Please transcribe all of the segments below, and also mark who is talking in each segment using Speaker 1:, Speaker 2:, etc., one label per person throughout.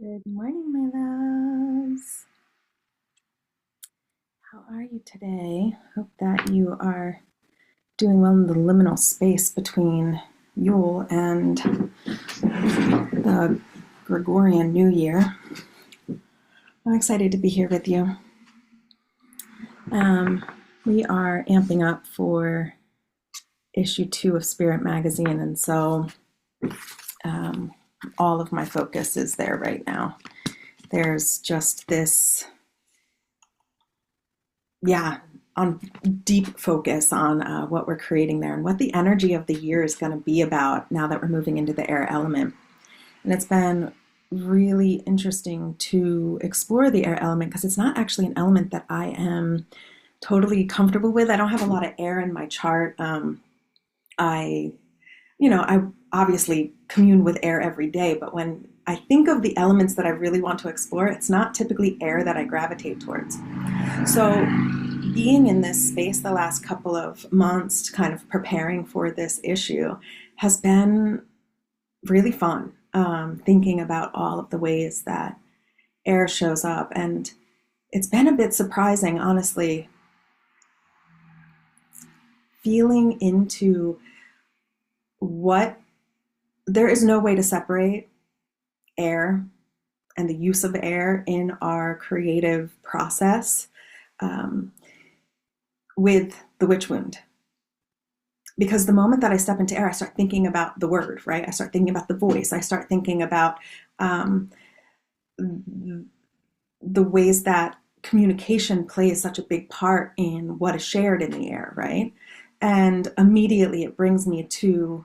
Speaker 1: Good morning, my loves. How are you today? Hope that you are doing well in the liminal space between Yule and the Gregorian New Year. I'm excited to be here with you. We are amping up for issue 2 of Spirit Magazine, and so all of my focus is there right now. There's just this, on deep focus on what we're creating there and what the energy of the year is going to be about now that we're moving into the air element. And it's been really interesting to explore the air element because it's not actually an element that I am totally comfortable with. I don't have a lot of air in my chart. I obviously commune with air every day, but when I think of the elements that I really want to explore, it's not typically air that I gravitate towards. So being in this space the last couple of months, kind of preparing for this issue, has been really fun. Thinking about all of the ways that air shows up. And it's been a bit surprising, honestly, feeling into what there is no way to separate air and the use of air in our creative process with the witch wound. Because the moment that I step into air, I start thinking about the word, right? I start thinking about the voice. I start thinking about the ways that communication plays such a big part in what is shared in the air, right? And immediately it brings me to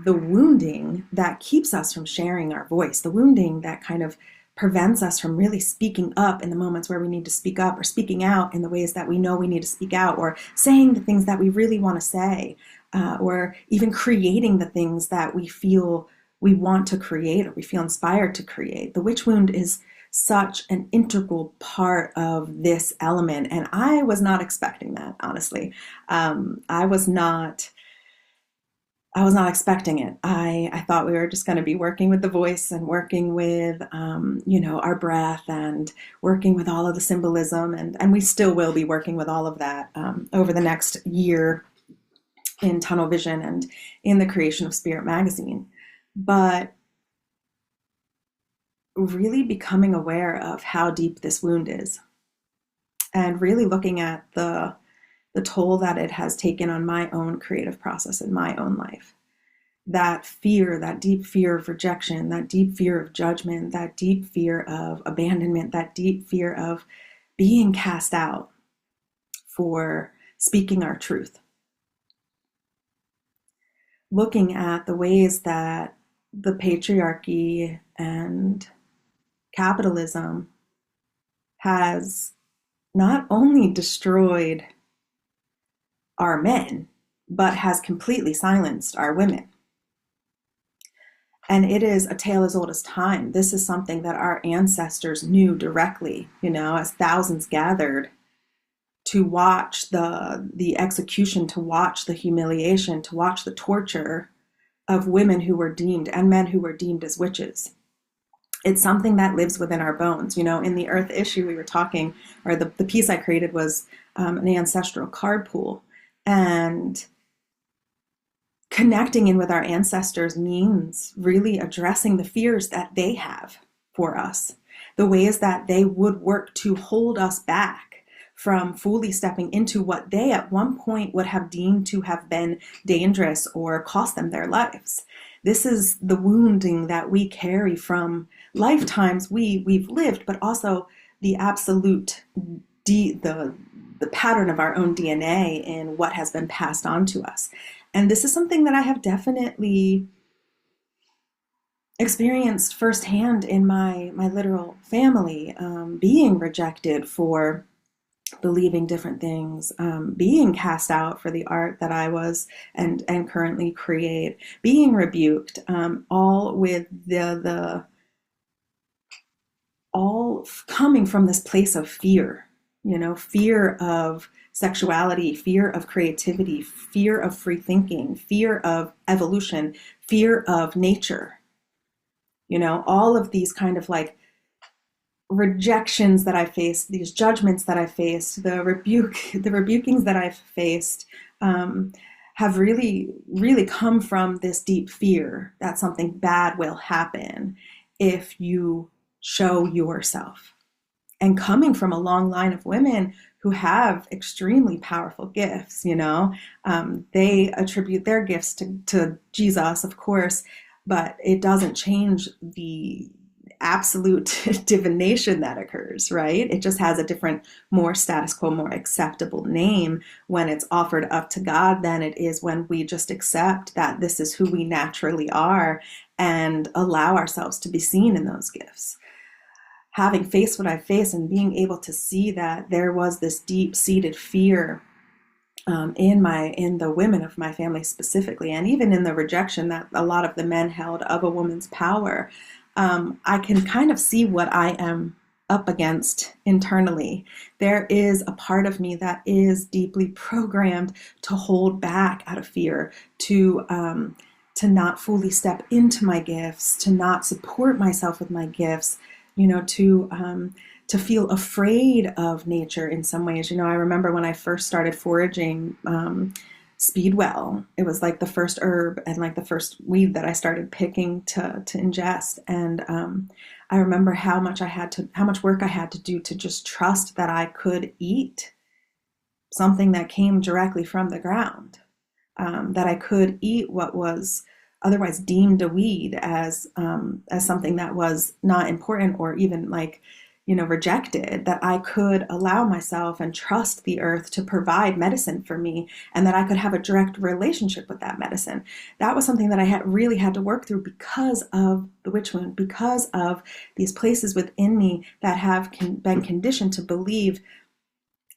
Speaker 1: the wounding that keeps us from sharing our voice, the wounding that kind of prevents us from really speaking up in the moments where we need to speak up, or speaking out in the ways that we know we need to speak out, or saying the things that we really want to say, or even creating the things that we feel we want to create or we feel inspired to create. The witch wound is such an integral part of this element, and I was not expecting that, honestly. I was not expecting it. I thought we were just going to be working with the voice and working with, our breath and working with all of the symbolism. And we still will be working with all of that over the next year in Tunnel Vision and in the creation of Spirit Magazine. But really becoming aware of how deep this wound is and really looking at the toll that it has taken on my own creative process in my own life. That fear, that deep fear of rejection, that deep fear of judgment, that deep fear of abandonment, that deep fear of being cast out for speaking our truth. Looking at the ways that the patriarchy and capitalism has not only destroyed our men, but has completely silenced our women. And it is a tale as old as time. This is something that our ancestors knew directly, as thousands gathered to watch the execution, to watch the humiliation, to watch the torture of women who were deemed, and men who were deemed as witches. It's something that lives within our bones. In the Earth issue we were talking, or the piece I created was an ancestral card pool. And connecting in with our ancestors means really addressing the fears that they have for us, the ways that they would work to hold us back from fully stepping into what they at one point would have deemed to have been dangerous or cost them their lives. This is the wounding that we carry from lifetimes we've lived, but also the absolute the pattern of our own DNA in what has been passed on to us. And this is something that I have definitely experienced firsthand in my literal family, being rejected for believing different things, being cast out for the art that I was and currently create, being rebuked, all with all coming from this place of fear, fear of sexuality, fear of creativity, fear of free thinking, fear of evolution, fear of nature. all of these kind of like rejections that I faced, these judgments that I faced, the rebukings that I've faced, have really, really come from this deep fear that something bad will happen if you show yourself. And coming from a long line of women who have extremely powerful gifts, they attribute their gifts to Jesus, of course, but it doesn't change the absolute divination that occurs, right? It just has a different, more status quo, more acceptable name when it's offered up to God than it is when we just accept that this is who we naturally are and allow ourselves to be seen in those gifts. Having faced what I faced and being able to see that there was this deep-seated fear in the women of my family specifically, and even in the rejection that a lot of the men held of a woman's power, I can kind of see what I am up against internally. There is a part of me that is deeply programmed to hold back out of fear, to not fully step into my gifts, to not support myself with my gifts, to feel afraid of nature in some ways. I remember when I first started foraging speedwell, it was like the first herb and like the first weed that I started picking to ingest. And I remember how much work I had to do to just trust that I could eat something that came directly from the ground, that I could eat what was otherwise deemed a weed as something that was not important or even like, rejected, that I could allow myself and trust the earth to provide medicine for me, and that I could have a direct relationship with that medicine. That was something that I really had to work through because of the witch wound, because of these places within me that have been conditioned to believe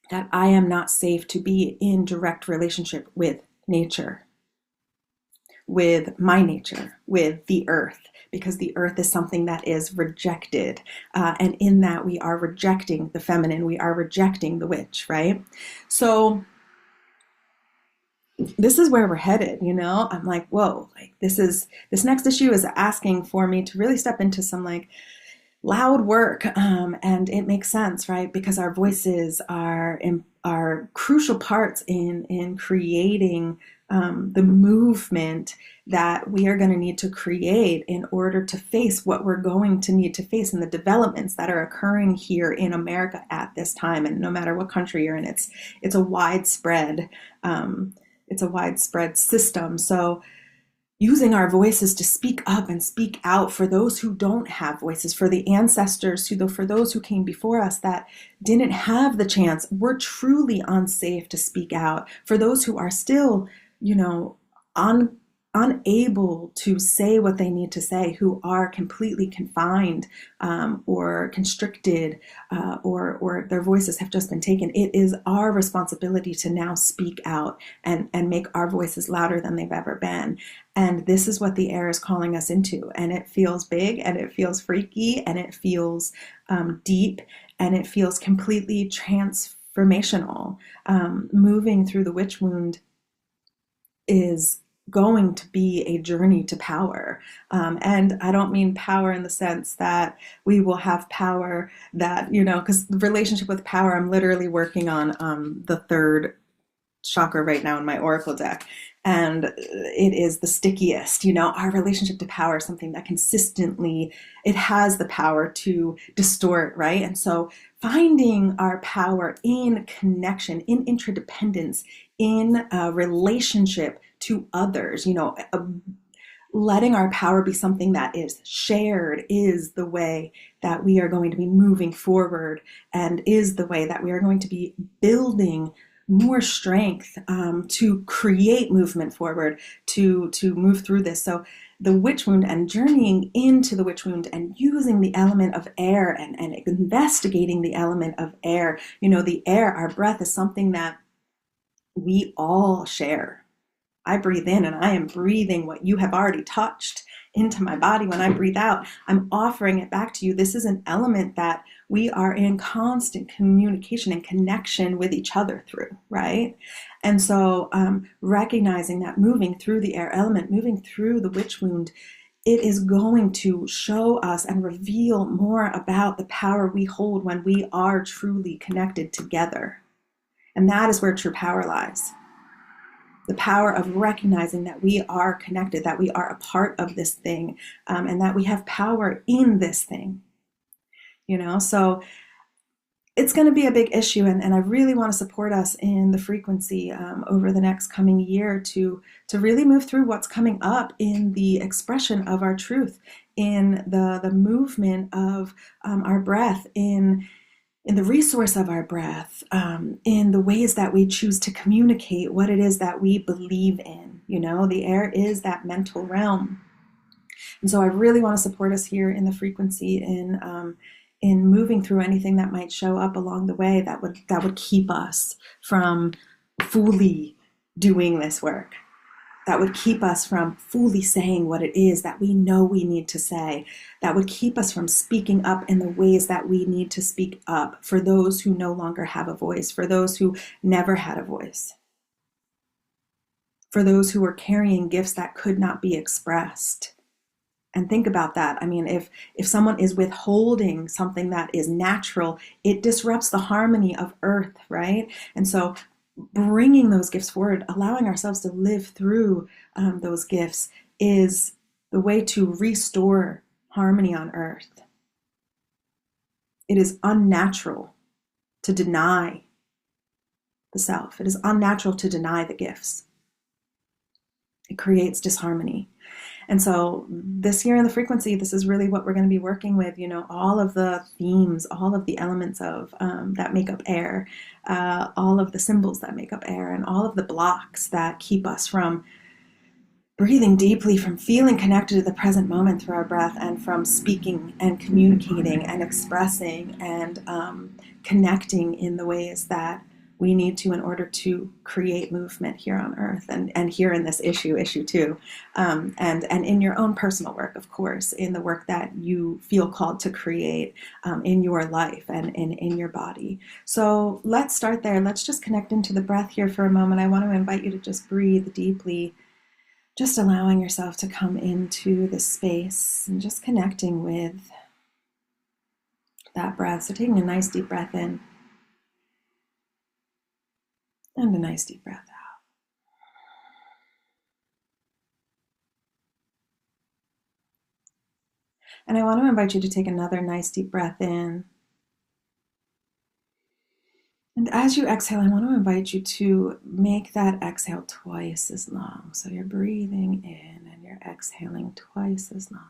Speaker 1: that I am not safe to be in direct relationship with nature, with my nature, with the earth, because the earth is something that is rejected. And in that, we are rejecting the feminine, we are rejecting the witch, right? So this is where we're headed, I'm like, whoa, like this next issue is asking for me to really step into some like loud work, and it makes sense, right? Because our voices are crucial parts in creating the movement that we are going to need to create in order to face what we're going to need to face in the developments that are occurring here in America at this time. And no matter what country you're in, it's a widespread system. So using our voices to speak up and speak out for those who don't have voices, for the ancestors, for those who came before us that didn't have the chance, were truly unsafe to speak out, for those who are still, unable to say what they need to say, who are completely confined, or constricted, or their voices have just been taken. It is our responsibility to now speak out and make our voices louder than they've ever been. And this is what the air is calling us into. And it feels big, and it feels freaky, and it feels deep, and it feels completely transformational. Moving through the witch wound is going to be a journey to power. And I don't mean power in the sense that we will have power that, because the relationship with power, I'm literally working on the third chakra right now in my oracle deck. And it is the stickiest, our relationship to power is something that consistently, it has the power to distort, right? And so finding our power in connection, in interdependence, in a relationship to others, letting our power be something that is shared is the way that we are going to be moving forward, and is the way that we are going to be building more strength to create movement forward, to move through this. So the witch wound and journeying into the witch wound and using the element of air and investigating the element of air. The air, our breath, is something that we all share. I breathe in and I am breathing what you have already touched into my body. When I breathe out, I'm offering it back to you. This is an element that we are in constant communication and connection with each other through, right? And so recognizing that moving through the air element, moving through the witch wound, it is going to show us and reveal more about the power we hold when we are truly connected together. And that is where true power lies. The power of recognizing that we are connected, that we are a part of this thing, and that we have power in this thing. So it's going to be a big issue, and I really want to support us in the frequency over the next coming year to really move through what's coming up in the expression of our truth, in the movement of our breath, in the resource of our breath, in the ways that we choose to communicate what it is that we believe in. The air is that mental realm. And so I really want to support us here in the frequency, in moving through anything that might show up along the way that would keep us from fully doing this work, that would keep us from fully saying what it is that we know we need to say, that would keep us from speaking up in the ways that we need to speak up for those who no longer have a voice, for those who never had a voice, for those who were carrying gifts that could not be expressed. And think about that. I mean, if someone is withholding something that is natural, it disrupts the harmony of earth, right? And so bringing those gifts forward, allowing ourselves to live through those gifts, is the way to restore harmony on earth. It is unnatural to deny the self. It is unnatural to deny the gifts. It creates disharmony. And so this year in the frequency, this is really what we're going to be working with, all of the themes, all of the elements of that make up air, all of the symbols that make up air, and all of the blocks that keep us from breathing deeply, from feeling connected to the present moment through our breath, and from speaking and communicating and expressing and connecting in the ways that we need to in order to create movement here on earth, and here in this issue 2, and in your own personal work, of course, in the work that you feel called to create in your life and in your body. So let's start there. Let's just connect into the breath here for a moment. I want to invite you to just breathe deeply, just allowing yourself to come into this space and just connecting with that breath. So taking a nice deep breath in, and a nice deep breath out. And I want to invite you to take another nice deep breath in. And as you exhale, I want to invite you to make that exhale twice as long. So you're breathing in and you're exhaling twice as long.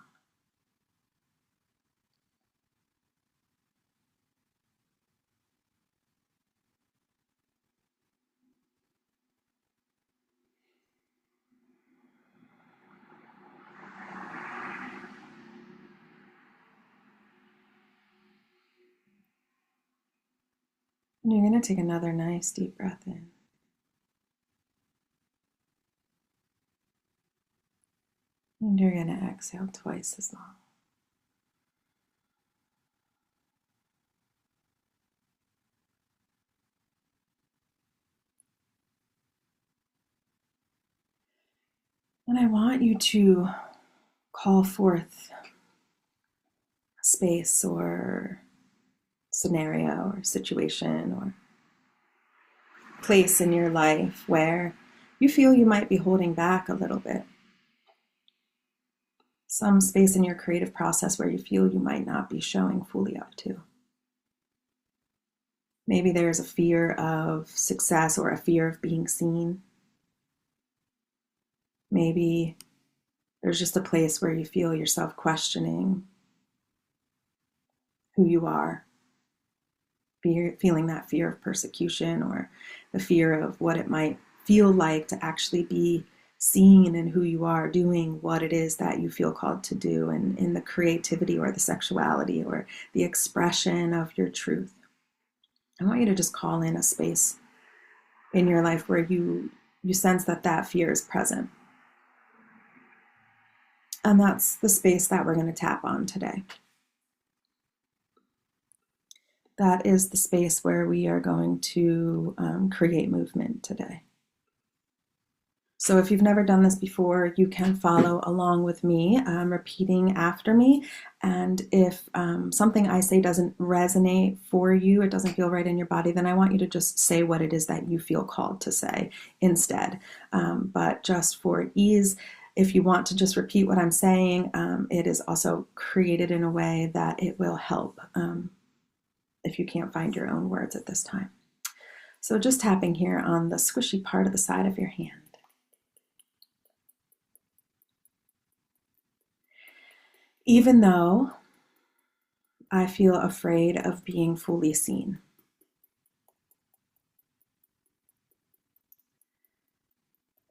Speaker 1: And you're going to take another nice deep breath in. And you're going to exhale twice as long. And I want you to call forth a space or scenario or situation or place in your life where you feel you might be holding back a little bit. Some space in your creative process where you feel you might not be showing fully up to. Maybe there's a fear of success or a fear of being seen. Maybe there's just a place where you feel yourself questioning who you are, feeling that fear of persecution or the fear of what it might feel like to actually be seen in who you are, doing what it is that you feel called to do, and in the creativity or the sexuality or the expression of your truth. I want you to just call in a space in your life where you sense that fear is present. And that's the space that we're going to tap on today. That is the space where we are going to create movement today. So if you've never done this before, you can follow along with me, repeating after me. And if something I say doesn't resonate for you, it doesn't feel right in your body, then I want you to just say what it is that you feel called to say instead. But just for ease, if you want to just repeat what I'm saying, it is also created in a way that it will help if you can't find your own words at this time. So just tapping here on the squishy part of the side of your hand. Even though I feel afraid of being fully seen.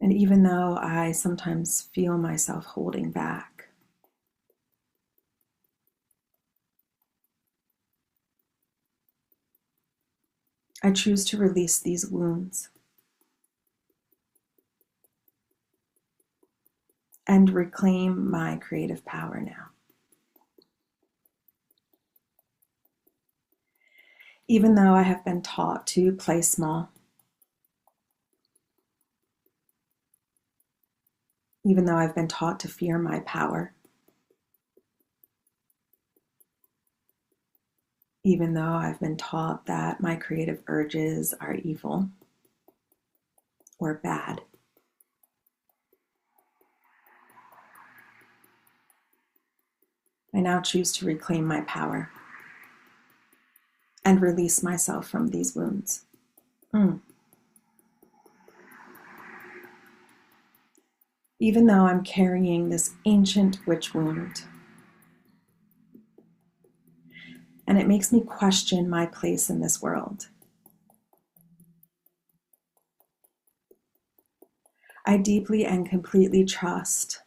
Speaker 1: And even though I sometimes feel myself holding back. I choose to release these wounds and reclaim my creative power now. Even though I have been taught to play small, even though I've been taught to fear my power, even though I've been taught that my creative urges are evil or bad, I now choose to reclaim my power and release myself from these wounds. Even though I'm carrying this ancient witch wound, and it makes me question my place in this world. I deeply and completely trust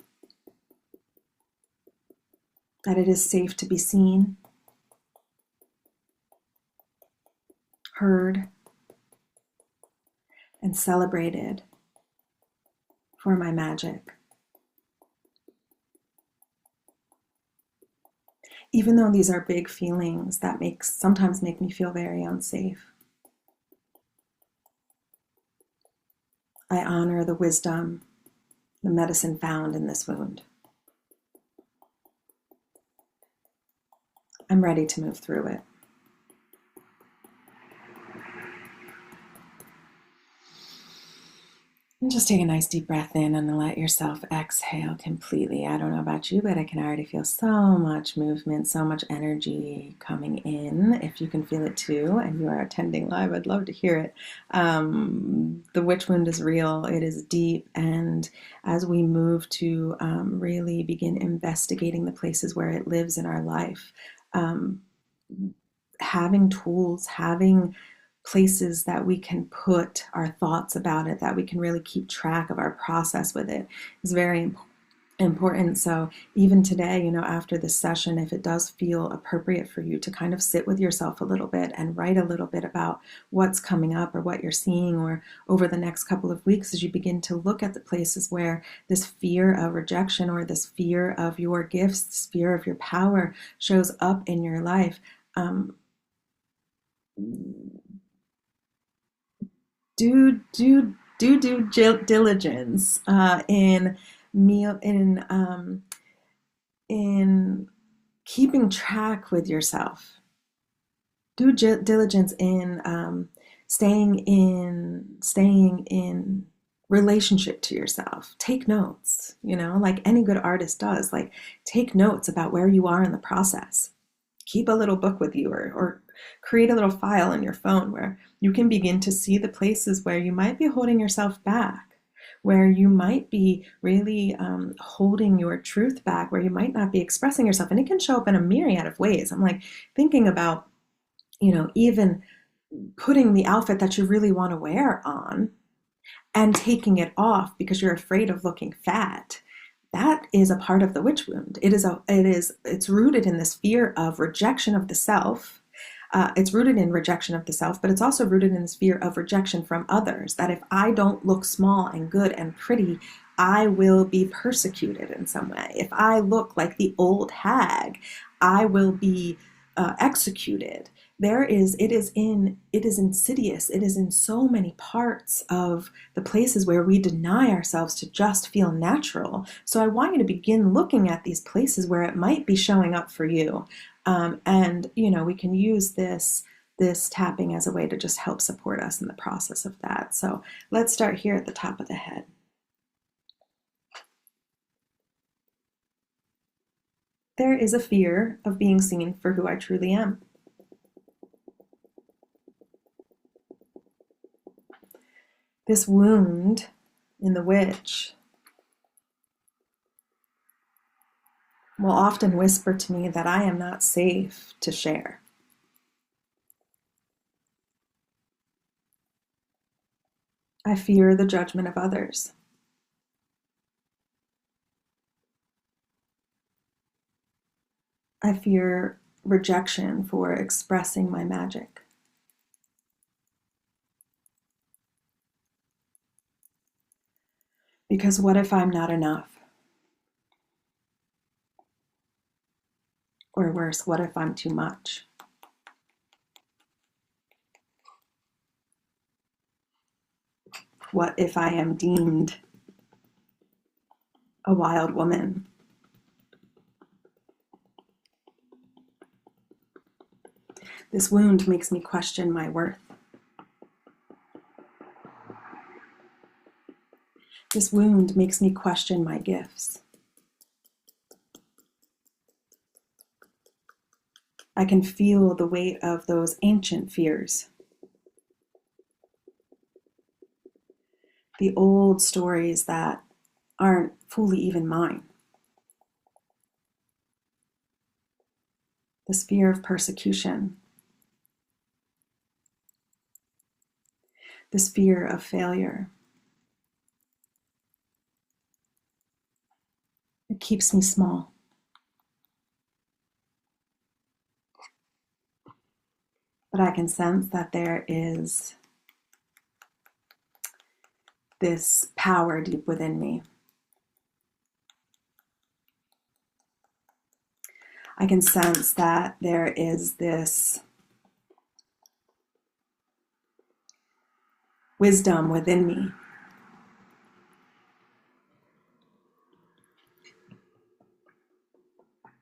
Speaker 1: that it is safe to be seen, heard, and celebrated for my magic. Even though these are big feelings that sometimes make me feel very unsafe, I honor the wisdom, the medicine found in this wound. I'm ready to move through it. And just take a nice deep breath in and let yourself exhale completely. I don't know about you, but I can already feel so much movement, so much energy coming in. If you can feel it too, and you are attending live, I'd love to hear it. The witch wound is real, it is deep, and as we move to really begin investigating the places where it lives in our life, having tools, having places that we can put our thoughts about it, that we can really keep track of our process with it, is very important. So even today, after this session, if it does feel appropriate for you to kind of sit with yourself a little bit and write a little bit about what's coming up or what you're seeing, or over the next couple of weeks, as you begin to look at the places where this fear of rejection or this fear of your gifts, this fear of your power shows up in your life, do due diligence in keeping track with yourself. Do diligence in staying in relationship to yourself. Take notes, like any good artist does. Like, take notes about where you are in the process. Keep a little book with you, or create a little file in your phone where you can begin to see the places where you might be holding yourself back, where you might be really holding your truth back, where you might not be expressing yourself. And it can show up in a myriad of ways. I'm like thinking about, even putting the outfit that you really want to wear on and taking it off because you're afraid of looking fat. That is a part of the witch wound. It's rooted in this fear of rejection of the self. It's rooted in rejection of the self, but it's also rooted in this fear of rejection from others, that if I don't look small and good and pretty, I will be persecuted in some way. If I look like the old hag, I will be executed. It is insidious. It is in so many parts of the places where we deny ourselves to just feel natural. So I want you to begin looking at these places where it might be showing up for you. And, we can use this tapping as a way to just help support us in the process of that. So let's start here at the top of the head. There is a fear of being seen for who I truly am. This wound in the witch will often whisper to me that I am not safe to share. I fear the judgment of others. I fear rejection for expressing my magic. Because what if I'm not enough? Or worse, what if I'm too much? What if I am deemed a wild woman? This wound makes me question my worth. This wound makes me question my gifts. I can feel the weight of those ancient fears. The old stories that aren't fully even mine. This fear of persecution. This fear of failure. It keeps me small. But I can sense that there is this power deep within me. I can sense that there is this wisdom within me.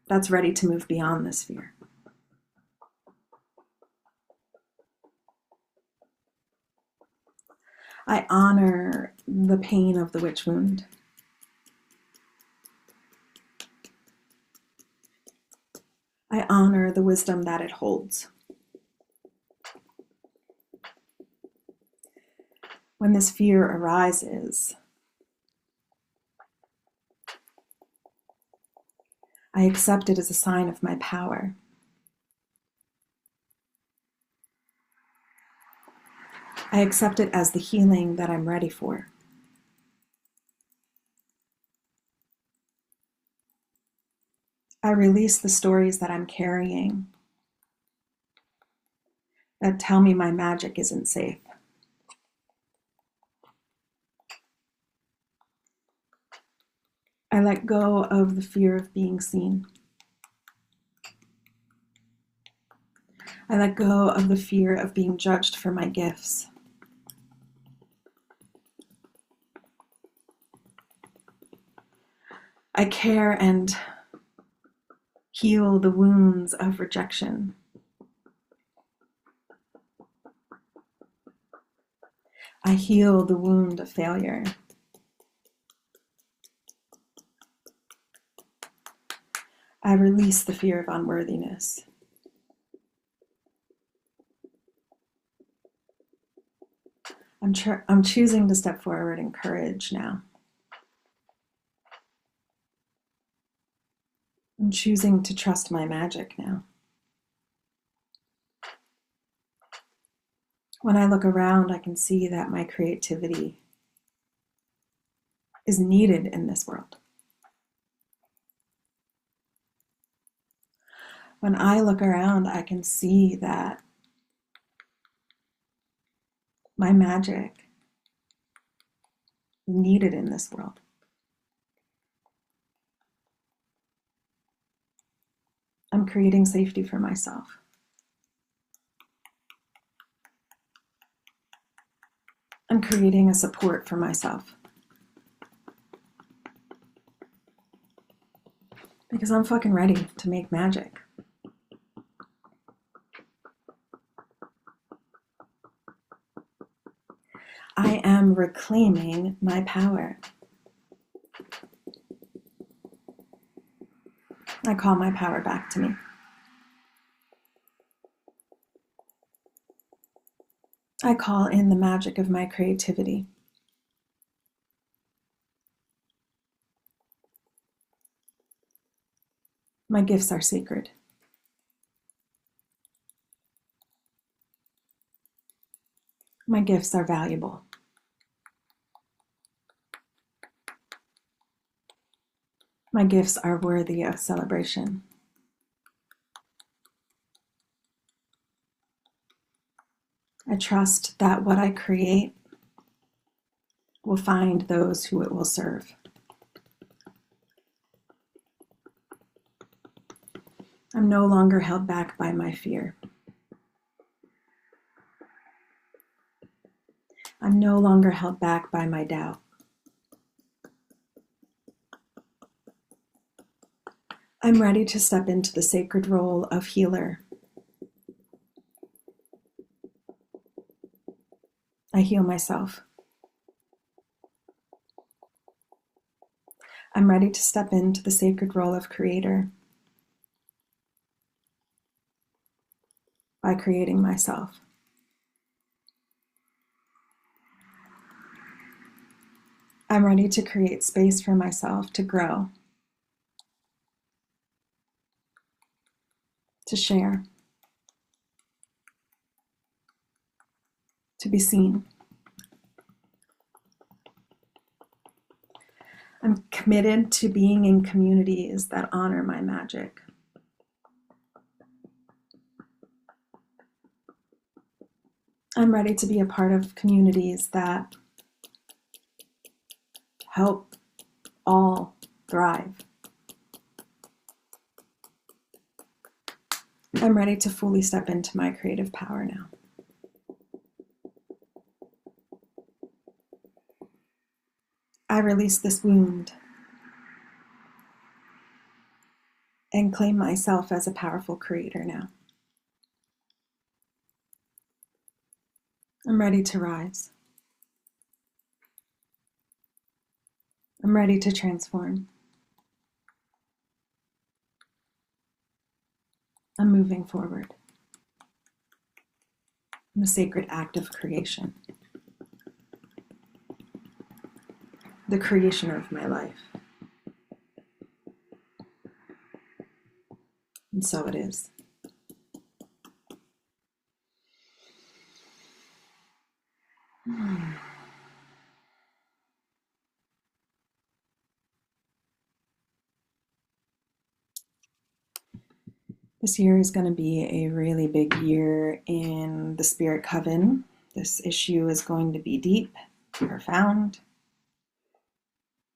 Speaker 1: That's ready to move beyond this fear. I honor the pain of the witch wound. I honor the wisdom that it holds. When this fear arises, I accept it as a sign of my power. I accept it as the healing that I'm ready for. I release the stories that I'm carrying that tell me my magic isn't safe. I let go of the fear of being seen. I let go of the fear of being judged for my gifts. I care and heal the wounds of rejection. I heal the wound of failure. I release the fear of unworthiness. I'm choosing to step forward in courage now. I'm choosing to trust my magic now. When I look around, I can see that my creativity is needed in this world. When I look around, I can see that my magic is needed in this world. I'm creating safety for myself. I'm creating a support for myself. Because I'm fucking ready to make magic. I am reclaiming my power. I call my power back to me. I call in the magic of my creativity. My gifts are sacred. My gifts are valuable. My gifts are worthy of celebration. I trust that what I create will find those who it will serve. I'm no longer held back by my fear. I'm no longer held back by my doubt. I'm ready to step into the sacred role of healer. I heal myself. I'm ready to step into the sacred role of creator by creating myself. I'm ready to create space for myself to grow, to share, to be seen. I'm committed to being in communities that honor my magic. I'm ready to be a part of communities that help all thrive. I'm ready to fully step into my creative power now. I release this wound and claim myself as a powerful creator now. I'm ready to rise. I'm ready to transform. I'm moving forward in the sacred act of creation, the creationer of my life. And so it is. This year is going to be a really big year in the Spirit Coven. This issue is going to be deep, profound.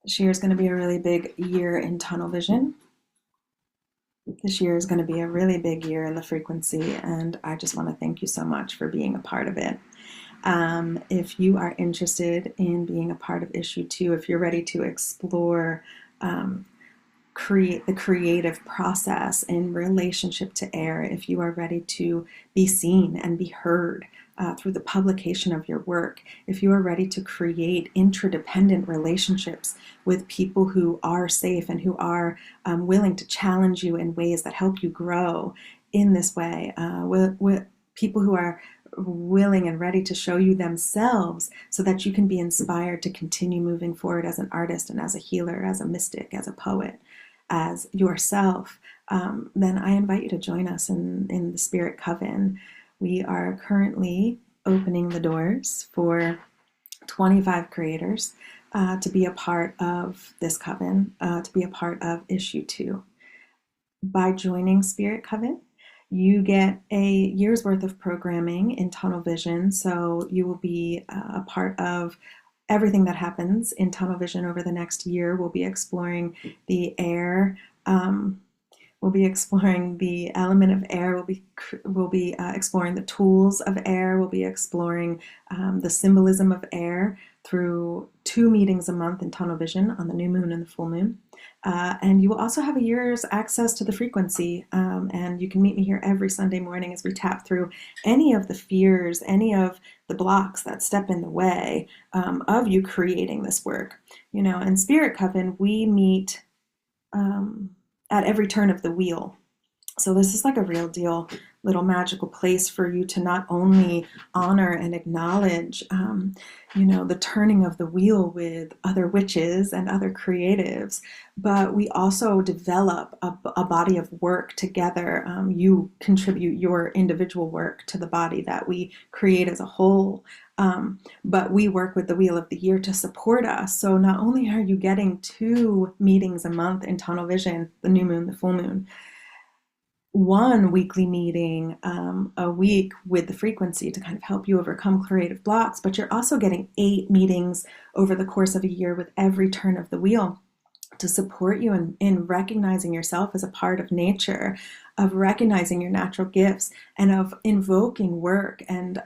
Speaker 1: This year is going to be a really big year in tunnel vision. This year is going to be a really big year in the frequency, and I just want to thank you so much for being a part of it. If you are interested in being a part of issue 2, if you're ready to explore create the creative process in relationship to air, if you are ready to be seen and be heard through the publication of your work, if you are ready to create interdependent relationships with people who are safe and who are willing to challenge you in ways that help you grow in this way, with people who are willing and ready to show you themselves so that you can be inspired to continue moving forward as an artist and as a healer, as a mystic, as a poet, as yourself, then I invite you to join us in the Spirit Coven. We are currently opening the doors for 25 creators to be a part of this coven, to be a part of issue 2. By joining Spirit Coven, you get a year's worth of programming in tunnel vision, so you will be a part of everything that happens in tunnel vision over the next year. We'll be exploring the air We'll be exploring the element of air. We'll be exploring the tools of air. We'll be exploring the symbolism of air through 2 meetings a month in tunnel vision on the new moon and the full moon. And you will also have a year's access to the frequency. And you can meet me here every Sunday morning as we tap through any of the fears, any of the blocks that step in the way of you creating this work. In Spirit Coven, we meet at every turn of the wheel. So this is like a real deal little magical place for you to not only honor and acknowledge, the turning of the wheel with other witches and other creatives, but we also develop a body of work together. You contribute your individual work to the body that we create as a whole. But we work with the Wheel of the Year to support us. So not only are you getting 2 meetings a month in tunnel vision, the new moon, the full moon, 1 weekly meeting a week with the frequency to kind of help you overcome creative blocks, but you're also getting 8 meetings over the course of a year with every turn of the wheel to support you in recognizing yourself as a part of nature, of recognizing your natural gifts, and of invoking work and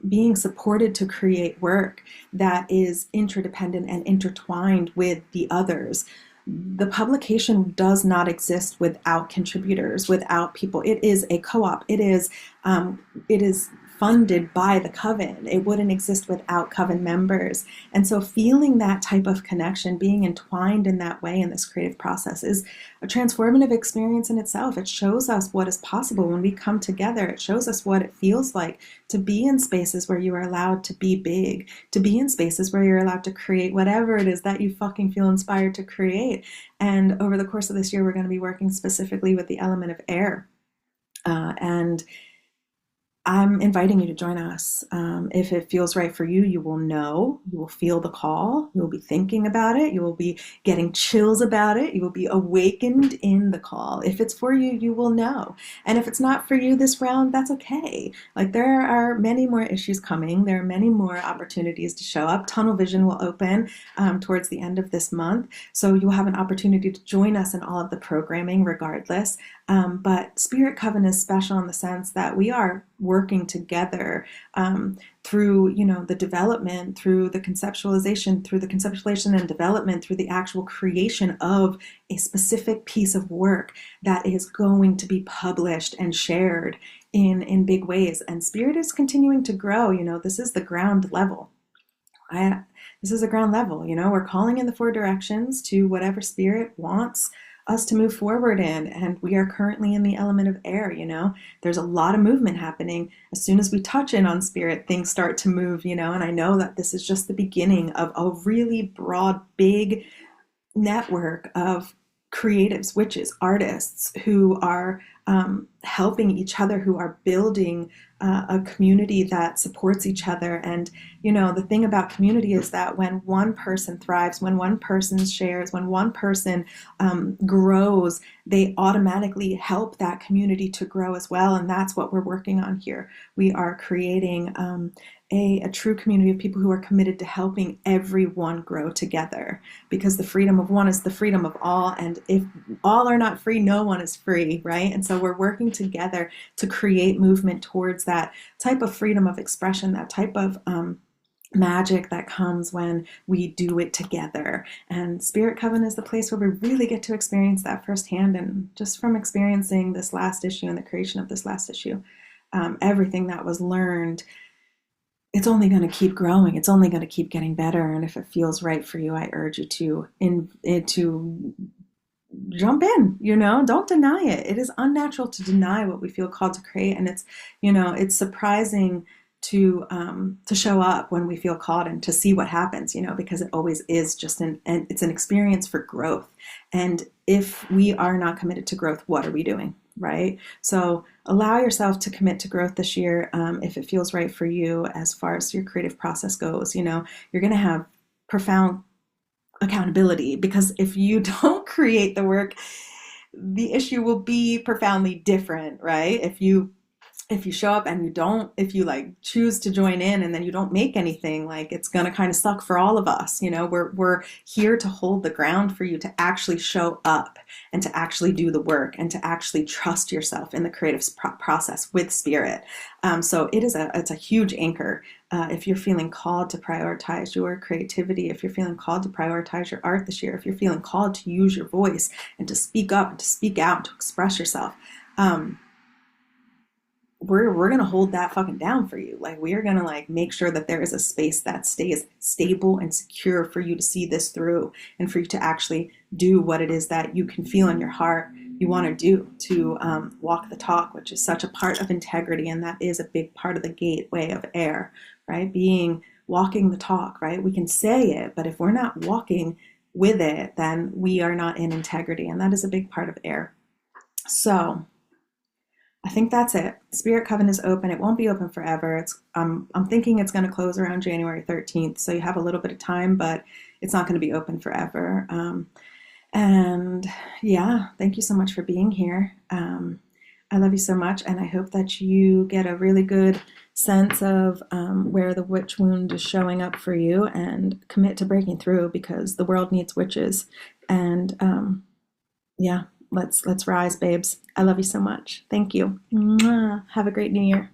Speaker 1: being supported to create work that is interdependent and intertwined with the others. The publication does not exist without contributors, without people. It is a co-op. It is funded by the coven. It wouldn't exist without coven members. And so feeling that type of connection, being entwined in that way in this creative process, is a transformative experience in itself. It shows us what is possible when we come together. It shows us what it feels like to be in spaces where you are allowed to be big, to be in spaces where you're allowed to create whatever it is that you fucking feel inspired to create. And over the course of this year, we're going to be working specifically with the element of air. And I'm inviting you to join us. If it feels right for you, you will know, you will feel the call, you will be thinking about it, you will be getting chills about it, you will be awakened in the call. If it's for you, you will know. And if it's not for you this round, that's okay. Like, there are many more issues coming. There are many more opportunities to show up. Tunnel Vision will open towards the end of this month. So you'll have an opportunity to join us in all of the programming regardless. But Spirit Coven is special in the sense that we are working together through, the development, through the conceptualization and development, through the actual creation of a specific piece of work that is going to be published and shared in big ways. And Spirit is continuing to grow. This is the ground level. This is a ground level. We're calling in the 4 directions to whatever Spirit wants us to move forward in, and we are currently in the element of air. There's a lot of movement happening. As soon as we touch in on Spirit, things start to move, and I know that this is just the beginning of a really broad, big network of creatives, witches, artists who are helping each other, who are building a community that supports each other. And the thing about community is that when one person thrives, when one person shares, when one person grows, they automatically help that community to grow as well. And that's what we're working on here. We are creating a true community of people who are committed to helping everyone grow together, because the freedom of one is the freedom of all. And if all are not free, no one is free, right? And so we're working together to create movement towards that type of freedom of expression, that type of magic that comes when we do it together. And Spirit Coven is the place where we really get to experience that firsthand. And just from experiencing this last issue and the creation of this last issue, everything that was learned, it's only going to keep growing. It's only going to keep getting better. And if it feels right for you, I urge you to jump in, don't deny it. It is unnatural to deny what we feel called to create. And it's surprising to show up when we feel called and to see what happens, because it always is just it's an experience for growth. And if we are not committed to growth, what are we doing? Right? So allow yourself to commit to growth this year if it feels right for you as far as your creative process goes. You're going to have profound accountability, because if you don't create the work, the issue will be profoundly different, right? If you if you show up and you don't, if you like choose to join in and then you don't make anything, like it's gonna kind of suck for all of us. You know, we're here to hold the ground for you to actually show up and to actually do the work and to actually trust yourself in the creative process with spirit. So it's a huge anchor. If you're feeling called to prioritize your creativity, if you're feeling called to prioritize your art this year, if you're feeling called to use your voice and to speak up and to speak out and to express yourself, um, we're gonna hold that fucking down for you. Like we are gonna like make sure that there is a space that stays stable and secure for you to see this through and for you to actually do what it is that you can feel in your heart you want to do to walk the talk, which is such a part of integrity, and that is a big part of the gateway of air, right? Being walking the talk, right? We can say it, but if we're not walking with it, then we are not in integrity, and that is a big part of air. So I think that's it. Spirit Coven is open. It won't be open forever. I'm thinking it's going to close around January 13th, so you have a little bit of time, but it's not going to be open forever. And yeah, thank you so much for being here. I love you so much, and I hope that you get a really good sense of where the witch wound is showing up for you, and commit to breaking through because the world needs witches. And yeah, let's rise, babes. I love you so much. Thank you. Mwah. Have a great new year.